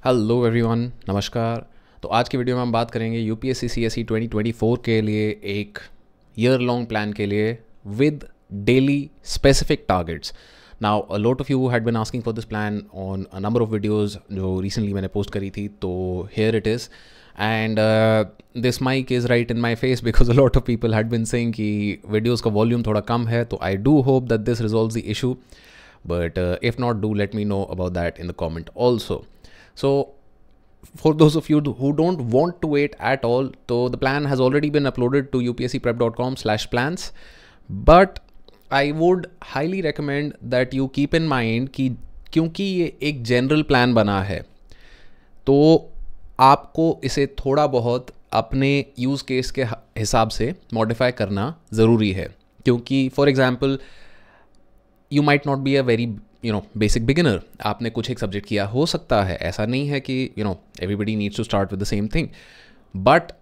Hello everyone, नमस्कार। तो आज की वीडियो में हम बात करेंगे यूपीएससी सीएसई 2024 के लिए एक ईयर लॉन्ग प्लान के लिए with daily specific targets. Now a lot of you had been asking for this plan on a number of videos जो रिसेंटली मैंने पोस्ट करी थी, तो here it is. And this mic is right in my face because a lot of people had been saying कि videos का volume थोड़ा कम है, तो I do hope that this resolves the issue, but if not, do let me know about that in the comment also. So for those of you who don't want to wait at all, so the plan has already been uploaded to upscprep.com/plans, but I would highly recommend that you keep in mind कि क्योंकि ये एक general plan बना है तो आपको इसे थोड़ा बहुत अपने यूज़ केस के हिसाब से मॉडिफाई करना ज़रूरी है, क्योंकि for example you might not be a very basic beginner. आपने कुछ एक सब्जेक्ट किया हो सकता है, ऐसा नहीं है कि everybody needs to start with the same thing, but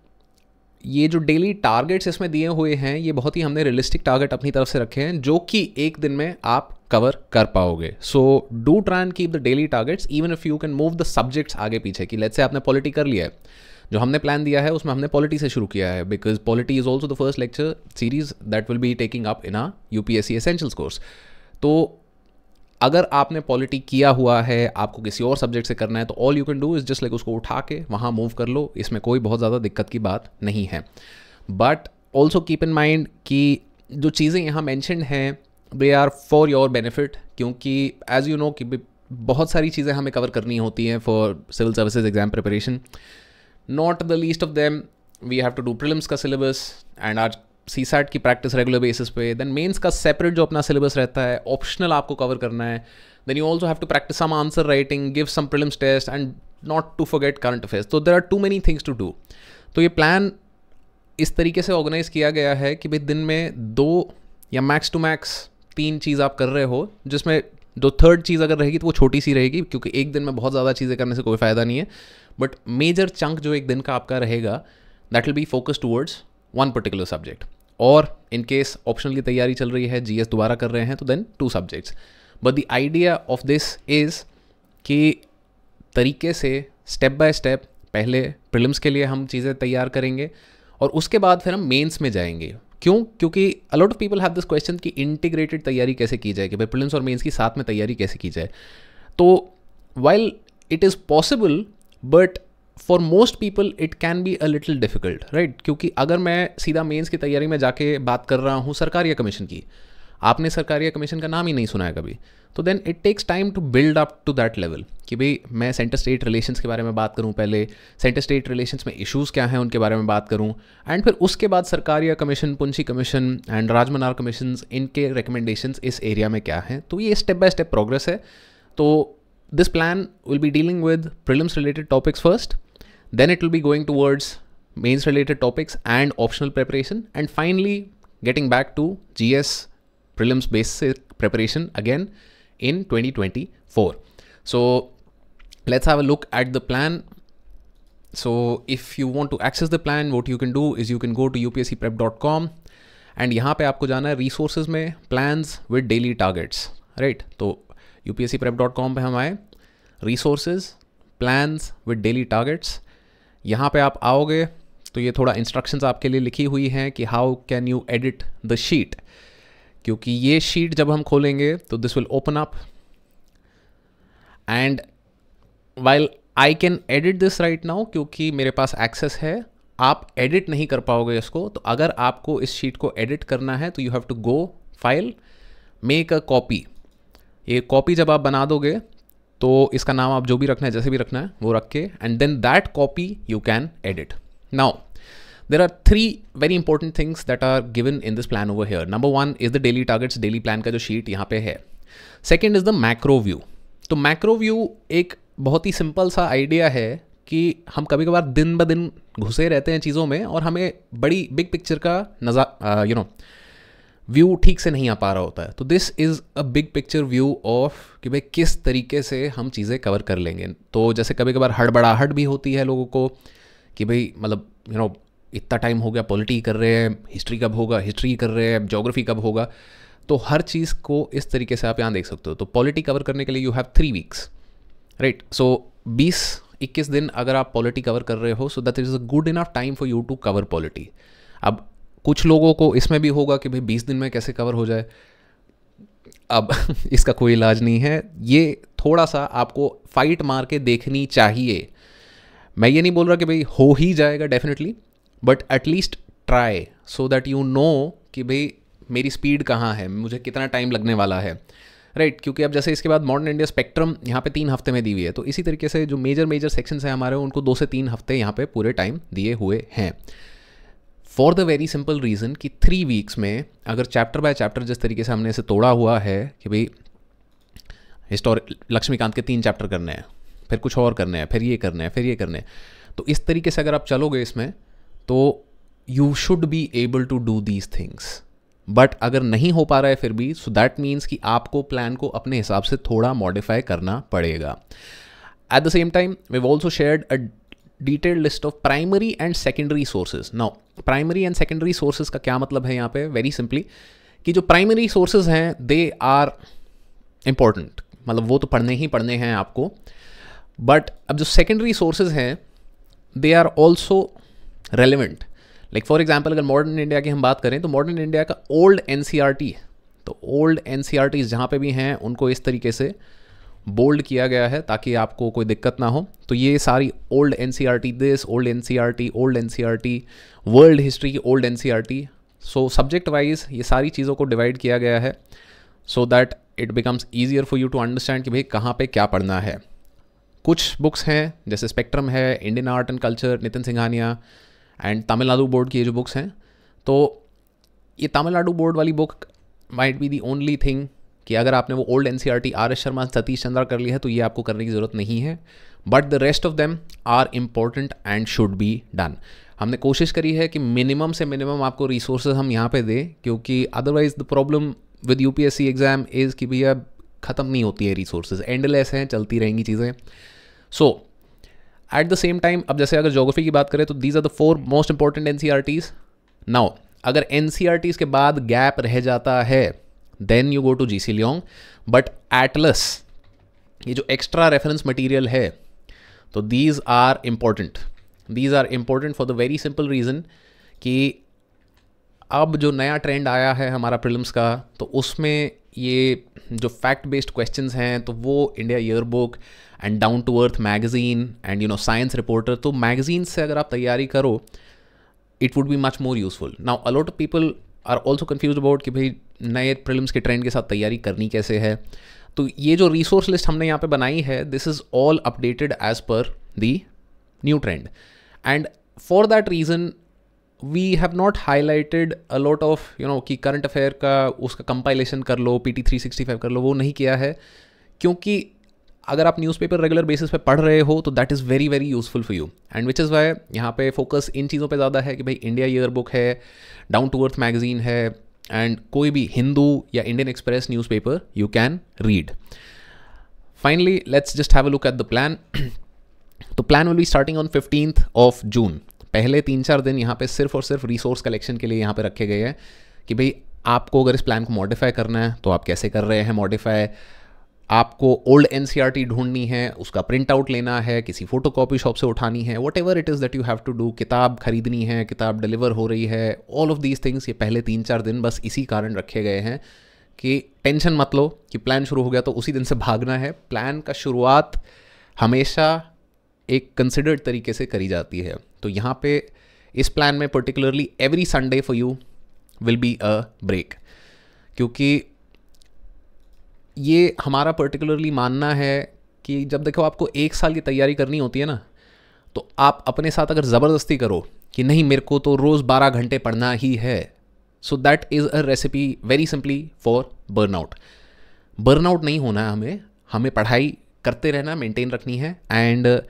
ये जो डेली टारगेट्स इसमें दिए हुए हैं ये बहुत ही हमने रियलिस्टिक टारगेट अपनी तरफ से रखे हैं जो कि एक दिन में आप कवर कर पाओगे। So do try and keep the daily targets even if you can move the subjects आगे पीछे। कि लेट्स से आपने पॉलिटी कर लिया है, जो हमने प्लान दिया है उसमें हमने पॉलिटी से शुरू किया है, because polity is also the first lecture series that will be taking up in a UPSC essentials course. तो अगर आपने पॉलिटी किया हुआ है, आपको किसी और सब्जेक्ट से करना है, तो all you can do is just like उसको उठा के वहाँ मूव कर लो, इसमें कोई बहुत ज़्यादा दिक्कत की बात नहीं है। But also keep in mind कि जो चीज़ें यहाँ मैंशनड हैं they are for your benefit, क्योंकि एज यू नो कि बहुत सारी चीज़ें हमें कवर करनी होती हैं for civil services exam preparation. Not the least of them we have to do prelims का सिलेबस एंड आज सीसैट की प्रैक्टिस रेगुलर बेसिस पे, देन मेंस का सेपरेट जो अपना सिलेबस रहता है, ऑप्शनल आपको कवर करना है, then you also have to practise some answer writing, give some prelims test and not to forget current affairs. तो there are too many things to do. तो ये प्लान इस तरीके से ऑर्गेनाइज किया गया है कि भाई दिन में 2 या मैक्स टू मैक्स 3 चीज़ आप कर रहे हो, जिसमें जो थर्ड चीज़ अगर रहेगी तो वो छोटी सी रहेगी, क्योंकि एक दिन में बहुत ज़्यादा चीज़ें करने से कोई फ़ायदा नहीं है। बट मेजर चंक जो एक दिन का आपका रहेगा that will be focus towards one particular subject, और इन केस ऑप्शनल की तैयारी चल रही है, जीएस दोबारा कर रहे हैं, तो then 2 subjects. But the idea of this is कि तरीके से स्टेप बाय स्टेप पहले प्रीलिम्स के लिए हम चीज़ें तैयार करेंगे और उसके बाद फिर हम मेंस में जाएंगे। क्यों? क्योंकि अ lot of people have this question कि इंटीग्रेटेड तैयारी कैसे की जाए, कि भाई प्रीलिम्स और मेंस की साथ में तैयारी कैसे की जाए। तो while it is possible, but for most people it can be a little difficult, right? क्योंकि अगर मैं सीधा मेंस की तैयारी में जाके बात कर रहा हूँ सरकारिया कमीशन की, आपने सरकारिया कमीशन का नाम ही नहीं सुना है कभी, तो then it takes time to build up to that level कि भाई मैं सेंटर स्टेट रिलेशंस के बारे में बात करूँ, पहले सेंटर स्टेट रिलेशंस में इश्यूज़ क्या हैं उनके बारे में बात करूँ, एंड फिर उसके बाद Sarkaria commission, Punchhi commission and Rajamannar commission, इनके रिकमेंडेशंस इस एरिया में क्या हैं। तो ये स्टेप बाय स्टेप प्रोग्रेस है। तो this plan will be dealing with prelims related topics first, then it will be going towards mains related topics and optional preparation, and finally getting back to GS prelims basic preparation again in 2024. So let's have a look at the plan. So if you want to access the plan, what you can do is you can go to upscprep.com and यहाँ पे आपको जाना है resources में plans with daily targets, right? तो upscprep.com पे हम आए, resources, plans with daily targets। यहाँ पे आप आओगे तो ये थोड़ा इंस्ट्रक्शंस आपके लिए लिखी हुई हैं कि how can you edit the sheet, क्योंकि ये शीट जब हम खोलेंगे तो this will open up, and while I can edit this right now क्योंकि मेरे पास एक्सेस है, आप एडिट नहीं कर पाओगे इसको। तो अगर आपको इस शीट को एडिट करना है तो you have to go file, make a copy. ये कॉपी जब आप बना दोगे तो इसका नाम आप जो भी रखना है, जैसे भी रखना है वो रख के, and then that copy you can edit. Now there are 3 very important things that are given in this plan over here. Number 1 is the daily targets, daily plan का जो शीट यहाँ पे है। Second is the macro view. तो macro view एक बहुत ही simple सा idea है कि हम कभी कभार दिन ब दिन घुसे रहते हैं चीज़ों में और हमें बड़ी बिग पिक्चर का व्यू ठीक से नहीं आ पा रहा होता है। तो this is a big picture view of कि भाई किस तरीके से हम चीज़ें कवर कर लेंगे। तो जैसे कभी कभार हड़बड़ाहट भी होती है लोगों को कि भाई मतलब इतना टाइम हो गया पॉलिटी कर रहे हैं, हिस्ट्री कब होगा, हिस्ट्री कर रहे हैं, ज्योग्राफी कब होगा। तो हर चीज़ को इस तरीके से आप यहाँ देख सकते हो। तो पॉलिटी कवर करने के लिए यू हैव 3 वीक्स, राइट? सो 20 21 दिन अगर आप पॉलिटी कवर कर रहे हो, so that is a good enough time for you to cover polity. अब कुछ लोगों को इसमें भी होगा कि भाई 20 दिन में कैसे कवर हो जाए, अब इसका कोई इलाज नहीं है। ये थोड़ा सा आपको फाइट मार के देखनी चाहिए। मैं ये नहीं बोल रहा कि भाई हो ही जाएगा definitely, but at least try so that you know कि भाई मेरी स्पीड कहाँ है, मुझे कितना टाइम लगने वाला है, राइट। क्योंकि अब जैसे इसके बाद मॉडर्न इंडिया स्पेक्ट्रम यहाँ पे 3 हफ्ते में दी हुई है, तो इसी तरीके से जो मेजर सेक्शंस हैं हमारे, उनको 2 से 3 हफ्ते यहाँ पे पूरे टाइम दिए हुए हैं, for the very simple reason कि 3 वीक्स में अगर चैप्टर बाय चैप्टर जिस तरीके से हमने इसे तोड़ा हुआ है कि भाई लक्ष्मीकांत के 3 चैप्टर करने हैं, फिर कुछ और करने हैं, फिर ये करने हैं, फिर ये करने हैं, तो इस तरीके से अगर आप चलोगे इसमें तो you should be able to do these things. But अगर नहीं हो पा रहा है फिर भी, सो दैट मीन्स कि आपको प्लान को अपने हिसाब से थोड़ा मॉडिफाई करना पड़ेगा। At the same time we have also shared a detailed list of primary and secondary sources. Now primary and secondary sources का क्या मतलब है यहाँ पे, वेरी सिंपली कि जो प्राइमरी सोर्सेज हैं दे आर इम्पॉर्टेंट, मतलब वो तो पढ़ने ही पढ़ने हैं आपको, बट अब जो सेकेंडरी सोर्सेज हैं they are also relevant. Like for example अगर मॉडर्न इंडिया की हम बात करें तो मॉडर्न इंडिया का ओल्ड एनसीईआरटी, तो ओल्ड एनसीईआरटीज जहाँ पे भी हैं उनको इस तरीके से बोल्ड किया गया है ताकि आपको कोई दिक्कत ना हो। तो ये सारी old NCERT this, old NCERT, world history की old NCERT, so subject wise ये सारी चीज़ों को डिवाइड किया गया है so that it becomes easier for you to understand कि भाई कहाँ पे क्या पढ़ना है। कुछ बुक्स हैं जैसे स्पेक्ट्रम है, Indian art and culture, Nitin Singhania and Tamil Nadu board की ये जो बुक्स हैं, तो ये तमिलनाडु बोर्ड वाली book might be the only thing कि अगर आपने वो old NCERT R S Sharma, Satish Chandra कर लिया है तो ये आपको करने की ज़रूरत नहीं है, but the rest of them are important and should be done. हमने कोशिश करी है कि मिनिमम से मिनिमम आपको रिसोर्सेज हम यहाँ पे दें, क्योंकि otherwise the problem with UPSC exam is कि भैया ख़त्म नहीं होती है रिसोर्सेज, एंडलेस हैं, चलती रहेंगी चीज़ें। So at the same time अब जैसे अगर ज्योग्राफी की बात करें तो these are the 4 most important NCERTs. Now अगर एनसीईआरटीज के बाद गैप रह जाता है then you go to GC Leong, but atlas ये जो एक्स्ट्रा रेफरेंस मटेरियल है तो these are important for the very simple reason कि अब जो नया ट्रेंड आया है हमारा प्रीलिम्स का, तो उसमें ये जो फैक्ट बेस्ड क्वेश्चंस हैं तो वो India year book and down to earth magazine and science reporter, तो मैगजीन से अगर आप तैयारी करो it would be much more useful. Now a lot of people are also confuse about कि भाई नए प्रीलिम्स के ट्रेंड के साथ तैयारी करनी कैसे है। तो ये जो रिसोर्स लिस्ट हमने यहाँ पे बनाई है, this is all updated as per the new trend, and for that reason we have not highlighted a lot of कि करंट अफेयर का उसका कंपाइलेशन कर लो, PT 365 कर लो, वो नहीं किया है, क्योंकि अगर आप न्यूज़पेपर रेगुलर बेसिस पे पढ़ रहे हो तो that is very very useful for you, and which is Y यहाँ पे फोकस इन चीज़ों पे ज़्यादा है कि भाई इंडिया ईयर बुक है, डाउन टू अर्थ मैगजीन है, एंड कोई भी हिंदू या Indian Express newspaper you can read. Finally let's just have a look at the plan. तो plan will be starting on 15th of June। पहले 3-4 दिन यहाँ पे सिर्फ और सिर्फ रिसोर्स कलेक्शन के लिए यहाँ पे रखे गए हैं कि भाई आपको अगर इस प्लान को मॉडिफाई करना है तो आप कैसे कर रहे हैं मॉडिफाई, आपको ओल्ड एनसीईआरटी ढूंढनी है, उसका प्रिंट आउट लेना है, किसी फोटो कॉपी शॉप से उठानी है, whatever it is that you have to do, किताब खरीदनी है, किताब डिलीवर हो रही है, ऑल ऑफ दीज थिंग्स ये पहले 3-4 दिन बस इसी कारण रखे गए हैं कि टेंशन मत लो कि प्लान शुरू हो गया तो उसी दिन से भागना है। प्लान का शुरुआत हमेशा एक कंसिडर्ड तरीके से करी जाती है। तो यहाँ पे इस प्लान में particularly every Sunday for you will be a break, क्योंकि ये हमारा पर्टिकुलरली मानना है कि जब देखो आपको 1 साल की तैयारी करनी होती है ना, तो आप अपने साथ अगर ज़बरदस्ती करो कि नहीं मेरे को तो रोज़ 12 घंटे पढ़ना ही है, so that is a recipe very simply for burnout. Burnout नहीं होना है, हमें पढ़ाई करते रहना, मेंटेन रखनी है, एंड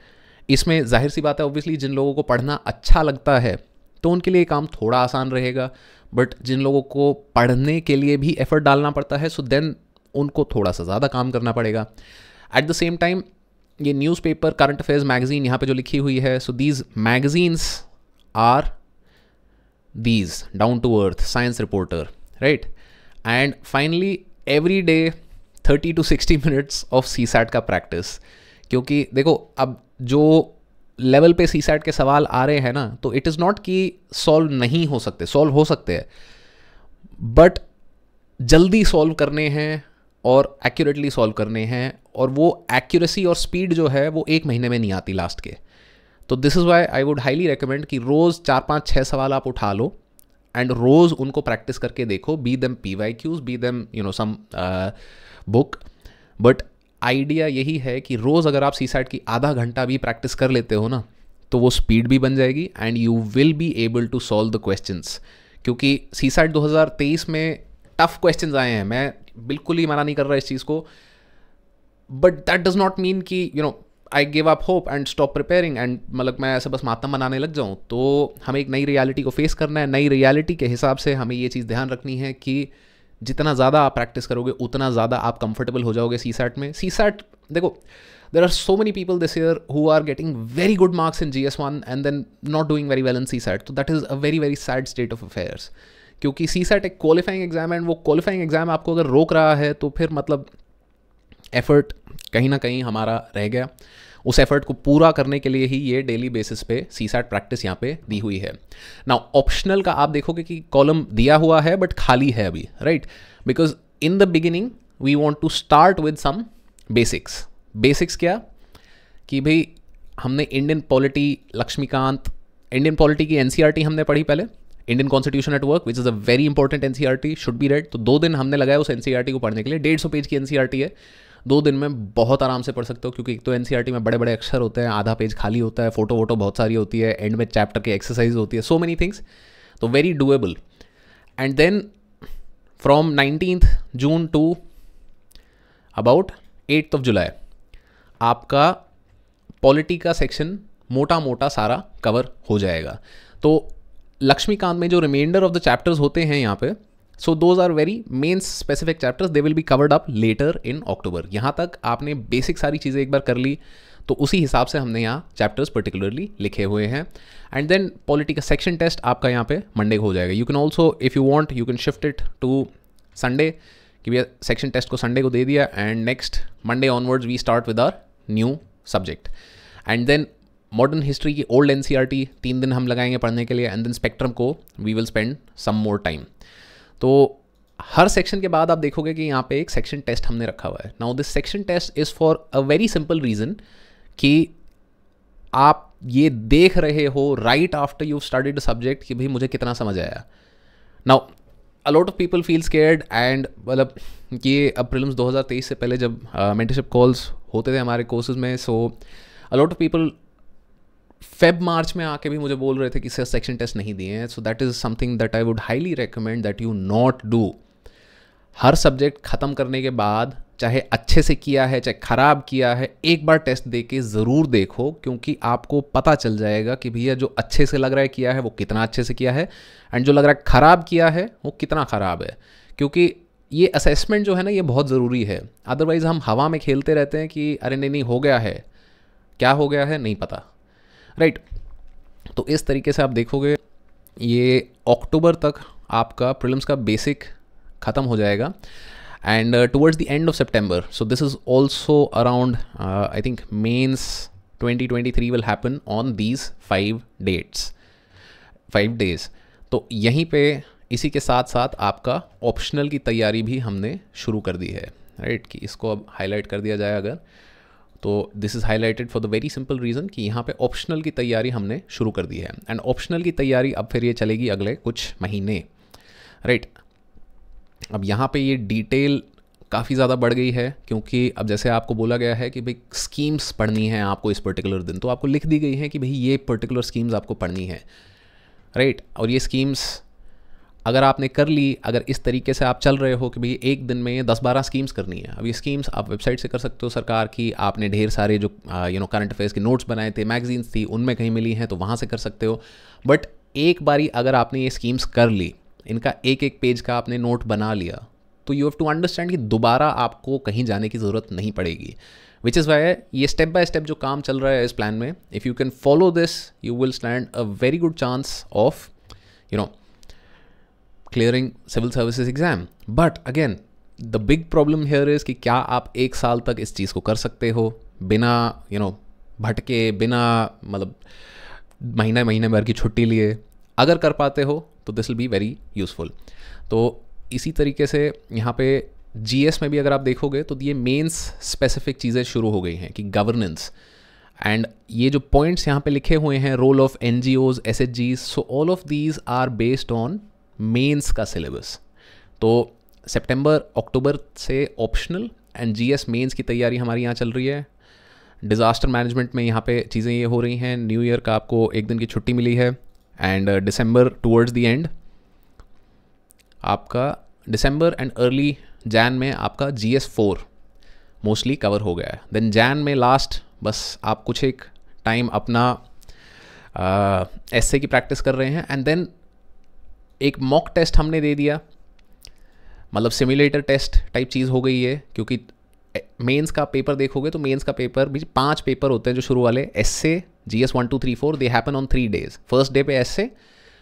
इसमें जाहिर सी बात है ऑब्वियसली जिन लोगों को पढ़ना अच्छा लगता है तो उनके लिए काम थोड़ा आसान रहेगा, बट जिन लोगों को पढ़ने के लिए भी एफर्ट डालना पड़ता है सो देन उनको थोड़ा सा ज़्यादा काम करना पड़ेगा। एट द सेम टाइम ये न्यूज़पेपर, करंट अफेयर्स मैगजीन यहाँ पे जो लिखी हुई है, so these magazines are these down to earth, science reporter, right, and finally every day 30 to 60 minutes of CSAT का प्रैक्टिस, क्योंकि देखो अब जो लेवल पे सी सैट के सवाल आ रहे हैं ना, तो इट इज़ नॉट कि सॉल्व नहीं हो सकते, सॉल्व हो सकते हैं, बट जल्दी सॉल्व करने हैं और एक्यूरेटली सॉल्व करने हैं, और वो एक्यूरेसी और स्पीड जो है वो एक महीने में नहीं आती लास्ट के। तो this is why I would highly recommend कि रोज़ 4-5-6 सवाल आप उठा लो एंड रोज़ उनको प्रैक्टिस करके देखो, be them PYQs, be them some book, but idea यही है कि रोज़ अगर आप सी सैट की आधा घंटा भी प्रैक्टिस कर लेते हो ना, तो वो स्पीड भी बन जाएगी and you will be able to solve the questions. क्योंकि सी सैट 2023 में टफ क्वेश्चंस आए हैं, मैं बिल्कुल ही मना नहीं कर रहा इस चीज़ को, but that does not mean कि I give up hope and stop preparing and मतलब मैं ऐसे बस मातम बनाने लग जाऊँ। तो हमें एक नई रियलिटी को फेस करना है। नई रियलिटी के हिसाब से हमें ये चीज़ ध्यान रखनी है कि जितना ज़्यादा आप प्रैक्टिस करोगे उतना ज़्यादा आप कंफर्टेबल हो जाओगे सी सैट में। सी सैट देखो, there are so many people this year who are getting very good marks in GS1 and then not doing very well in C SAT. तो that is a very very sad state of affairs, क्योंकि सी SAT एक qualifying exam है and वो qualifying exam आपको अगर रोक रहा है तो फिर मतलब एफर्ट कहीं ना कहीं हमारा रह गया। उस एफर्ट को पूरा करने के लिए ही ये डेली बेसिस पे सी सैट प्रैक्टिस यहाँ पे दी हुई है। नाउ ऑप्शनल का आप देखोगे कि कॉलम दिया हुआ है बट खाली है अभी, right? Because in the beginning we want to start with some basics. Basics क्या कि भाई हमने Indian polity, Laxmikanth, Indian polity की NCERT हमने पढ़ी पहले, Indian constitution at work which is a very important NCERT, should be read. तो 2 दिन हमने लगाया उस NCERT को पढ़ने के लिए। 150 पेज की NCERT है, 2 दिन में बहुत आराम से पढ़ सकते हो, क्योंकि एक तो NCERT में बड़े बड़े अक्षर होते हैं, आधा पेज खाली होता है, फोटो वोटो बहुत सारी होती है, एंड में चैप्टर की एक्सरसाइज होती है, सो मेनी थिंग्स, तो very doable. And then from 19th June to about 8th July आपका पॉलिटी का सेक्शन मोटा मोटा सारा कवर हो जाएगा। तो लक्ष्मीकांत में जो रिमाइंडर ऑफ द चैप्टर्स होते हैं यहाँ पे, so those are very main specific chapters, they will be covered up later in October. यहाँ तक आपने बेसिक सारी चीज़ें एक बार कर ली, तो उसी हिसाब से हमने यहाँ चैप्टर्स पर्टिकुलरली लिखे हुए हैं। एंड देन पॉलिटी का सेक्शन टेस्ट आपका यहाँ पे मंडे को हो जाएगा। You can also if you want you can shift it to Sunday, कि भैया सेक्शन टेस्ट को संडे को दे दिया and next Monday onwards we start with our new subject. And then modern history की ओल्ड NCERT 3 दिन हम लगाएंगे पढ़ने के लिए, एंड देन स्पेक्ट्रम को we will spend some more time. तो हर सेक्शन के बाद आप देखोगे कि यहाँ पे एक सेक्शन टेस्ट हमने रखा हुआ है। Now this section test is for a very simple reason कि आप ये देख रहे हो right after you studied the subject कि भाई मुझे कितना समझ आया। Now a lot of people feel scared and मतलब ये अब प्रीलिम्स 2023 से पहले जब मेंटरशिप कॉल्स होते थे हमारे कोर्सेज में, so a lot of people Feb-March में आके भी मुझे बोल रहे थे कि सर सेक्शन टेस्ट नहीं दिए हैं। सो that is something that I would highly recommend that you not do. Her subject ख़त्म करने के बाद, चाहे अच्छे से किया है चाहे ख़राब किया है, एक बार टेस्ट दे के ज़रूर देखो, क्योंकि आपको पता चल जाएगा कि भैया जो अच्छे से लग रहा है किया है वो कितना अच्छे से किया है, एंड जो लग रहा है ख़राब किया है वो कितना ख़राब है। क्योंकि ये असेसमेंट जो है ना, ये बहुत ज़रूरी है। अदरवाइज़ हम हवा में खेलते रहते हैं कि अरे नहीं हो गया है, क्या हो गया है नहीं पता, राइट? तो इस तरीके से आप देखोगे ये अक्टूबर तक आपका प्रीलिम्स का बेसिक ख़त्म हो जाएगा, and towards the end of September, so this is also around I think mains 2023 will happen on these 5 days. तो यहीं पे इसी के साथ साथ आपका ऑप्शनल की तैयारी भी हमने शुरू कर दी है, राइट? कि इसको अब हाईलाइट कर दिया जाए अगर, तो this is highlighted for the very simple reason कि यहाँ पे ऑप्शनल की तैयारी हमने शुरू कर दी है, एंड ऑप्शनल की तैयारी अब फिर ये चलेगी अगले कुछ महीने, राइट? अब यहाँ पे ये डिटेल काफ़ी ज़्यादा बढ़ गई है, क्योंकि अब जैसे आपको बोला गया है कि भाई स्कीम्स पढ़नी है आपको इस पर्टिकुलर दिन, तो आपको लिख दी गई है कि भाई ये पर्टिकुलर स्कीम्स आपको पढ़नी है, राइट? और ये स्कीम्स अगर आपने कर ली, अगर इस तरीके से आप चल रहे हो कि भाई एक दिन में 10-12 स्कीम्स करनी है, अब ये स्कीम्स आप वेबसाइट से कर सकते हो सरकार की, आपने ढेर सारे जो करंट अफेयर्स के नोट्स बनाए थे, मैगजीन्स थी, उनमें कहीं मिली हैं तो वहाँ से कर सकते हो। बट एक बारी अगर आपने ये स्कीम्स कर ली, इनका एक पेज का आपने नोट बना लिया, तो यू हैव टू अंडरस्टैंड कि दोबारा आपको कहीं जाने की ज़रूरत नहीं पड़ेगी। विच इज़ वाई ये स्टेप बाय स्टेप जो काम चल रहा है इस प्लान में, if you can follow this you will stand a very good chance of clearing civil services exam. But again the big problem here is कि क्या आप 1 साल तक इस चीज़ को कर सकते हो? बिना भटके, बिना मतलब महीने भर की छुट्टी लिए अगर कर पाते हो तो this will be very useful. तो इसी तरीके से यहाँ पे जीएस में भी अगर आप देखोगे तो ये मेंस स्पेसिफिक चीज़ें शुरू हो गई हैं कि गवर्नेंस, एंड ये जो पॉइंट्स यहाँ पे लिखे हुए हैं, रोल ऑफ एनजीओज, एसएचजीज, so all of these are based on mains का सिलेबस। तो सितंबर अक्टूबर से ऑप्शनल एंड जीएस मेंस की तैयारी हमारी यहाँ चल रही है। डिज़ास्टर मैनेजमेंट में यहाँ पे चीज़ें ये हो रही हैं, न्यू ईयर का आपको एक दिन की छुट्टी मिली है, and December towards the end आपका दिसंबर एंड अर्ली जैन में आपका GS4 मोस्टली कवर हो गया है। देन जैन में लास्ट बस आप कुछ एक टाइम अपना एसए की प्रैक्टिस कर रहे हैं, एंड देन एक मॉक टेस्ट हमने दे दिया, मतलब सिमुलेटर टेस्ट टाइप चीज़ हो गई है। क्योंकि मेंस का पेपर देखोगे तो मेंस का पेपर भी 5 पेपर होते हैं जो शुरू वाले, SA, GS 1 2 3 4, they happen on 3 days। First day पे एसए,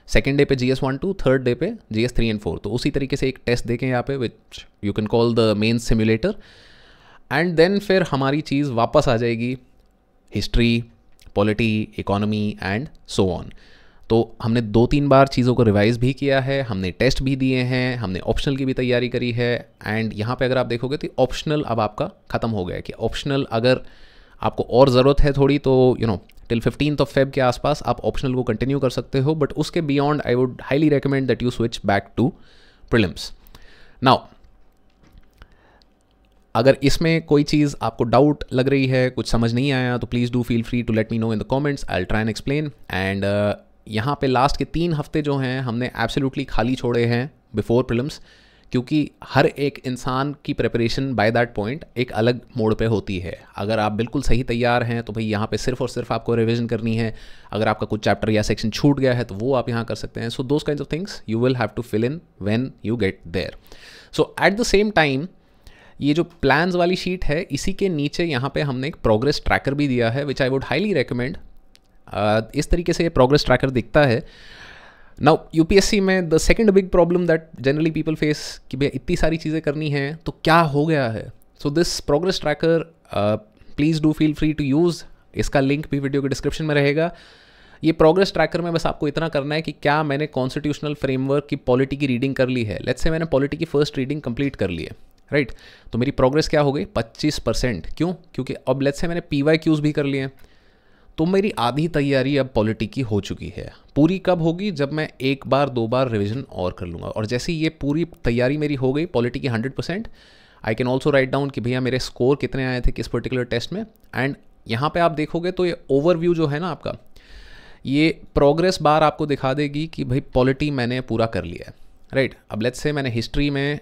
सेकेंड डे पे GS 1 2, थर्ड डे पे GS 3 and 4। तो उसी तरीके से एक टेस्ट देखें यहाँ पे which you can call the mains simulator, and then फिर हमारी चीज़ वापस आ जाएगी history, polity, economy and so on. तो हमने 2-3 बार चीज़ों को रिवाइज भी किया है, हमने टेस्ट भी दिए हैं, हमने ऑप्शनल की भी तैयारी करी है, एंड यहाँ पे अगर आप देखोगे तो ऑप्शनल अब आपका ख़त्म हो गया है कि ऑप्शनल अगर आपको और ज़रूरत है थोड़ी तो टिल 15th of Feb के आसपास आप ऑप्शनल को कंटिन्यू कर सकते हो, बट उसके beyond I would highly recommend that you switch back to prelims. Now अगर इसमें कोई चीज़ आपको डाउट लग रही है, कुछ समझ नहीं आया, तो please do feel free to let me know in the comments, I will try and explain. And यहाँ पे लास्ट के 3 हफ्ते जो हैं हमने एब्सोल्युटली खाली छोड़े हैं बिफोर प्रीलिम्स, क्योंकि हर एक इंसान की प्रिपरेशन बाय दैट पॉइंट एक अलग मोड पे होती है। अगर आप बिल्कुल सही तैयार हैं तो भाई यहाँ पे सिर्फ और सिर्फ आपको रिवीजन करनी है, अगर आपका कुछ चैप्टर या सेक्शन छूट गया है तो वो आप यहाँ कर सकते हैं। So those kinds of things you will have to fill in when you get there. So at the same time ये जो प्लान्स वाली शीट है, इसी के नीचे यहाँ पे हमने एक प्रोग्रेस ट्रैकर भी दिया है विच आई वुड हाईली रिकमेंड। इस तरीके से ये प्रोग्रेस ट्रैकर दिखता है। नाउ यूपीएससी में the second big problem that generally people face कि भैया इतनी सारी चीज़ें करनी हैं तो क्या हो गया है। So this progress tracker please do feel free to use, इसका लिंक भी वीडियो के डिस्क्रिप्शन में रहेगा। ये प्रोग्रेस ट्रैकर में बस आपको इतना करना है कि क्या मैंने कॉन्स्टिट्यूशनल फ्रेमवर्क की पॉलिटी की रीडिंग कर ली है। लेट्स से मैंने पॉलिटी की फर्स्ट रीडिंग कंप्लीट कर ली है, राइट, तो मेरी प्रोग्रेस क्या हो गई 25%। क्यों? क्योंकि अब लेट्स से मैंने PYQs भी कर लिए हैं, तो मेरी आधी तैयारी अब पॉलिटी की हो चुकी है। पूरी कब होगी? जब मैं 1 बार 2 बार रिवीजन और कर लूँगा। और जैसे ये पूरी तैयारी मेरी हो गई पॉलिटी की 100%, I can also write down कि भैया मेरे स्कोर कितने आए थे किस पर्टिकुलर टेस्ट में। एंड यहाँ पे आप देखोगे तो ये ओवरव्यू जो है ना आपका, ये प्रोग्रेस बार आपको दिखा देगी कि भाई पॉलिटी मैंने पूरा कर लिया है, राइट। अब लेट्स से मैंने हिस्ट्री में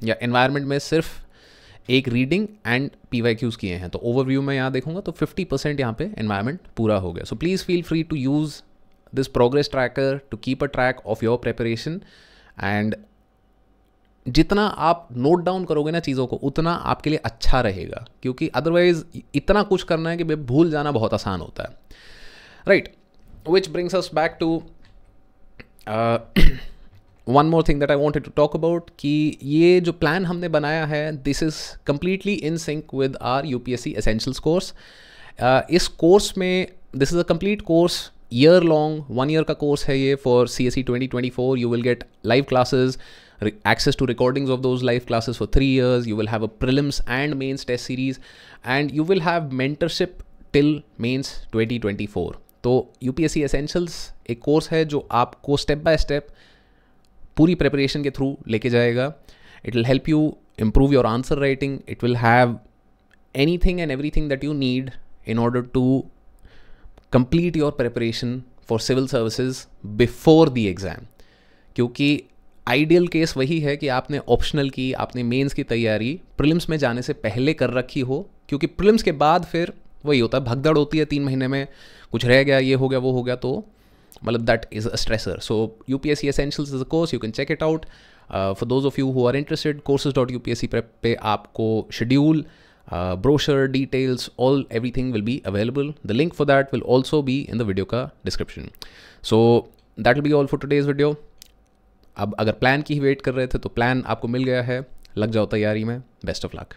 या एनवायरनमेंट में सिर्फ एक रीडिंग एंड PYQs किए हैं, तो ओवरव्यू में यहाँ देखूंगा तो 50% यहाँ पे एनवायरनमेंट पूरा हो गया। So please feel free to use this progress tracker to keep a track of your preparation, and जितना आप नोट डाउन करोगे ना चीज़ों को उतना आपके लिए अच्छा रहेगा, क्योंकि अदरवाइज इतना कुछ करना है कि भूल जाना बहुत आसान होता है, right. Which brings us back to one more thing that I wanted to talk about कि ये जो प्लान हमने बनाया है this is completely in sync with our UPSC essentials course. इस कोर्स में this is a complete course, year long 1 year का course है ये for CSE 2024। You will get live classes, access to recordings of those live classes for 3 years. You will have a prelims and mains test series, and you will have mentorship till mains 2024. तो UPSC Essentials एक course है जो आपको step by step पूरी preparation के through लेके जाएगा। It will help you improve your answer writing. It will have anything and everything that you need in order to complete your preparation for civil services before the exam. क्योंकि ideal case वही है कि आपने optional की, आपने mains की तैयारी prelims में जाने से पहले कर रखी हो, क्योंकि प्रीलिम्स के बाद फिर वही होता है, भगदड़ होती है 3 महीने में, कुछ रह गया, ये हो गया, वो हो गया, तो मतलब that is a stressor. So UPSC Essentials is a course, you can check it out. For those of you who are interested, courses.upsc prep पे आपको schedule, brochure, details, everything will be available. The link for that will also be in the video का description. So that will be all for today's video. अब अगर plan की ही wait कर रहे थे तो प्लान आपको मिल गया है, लग जाओ तैयारी में। Best of luck.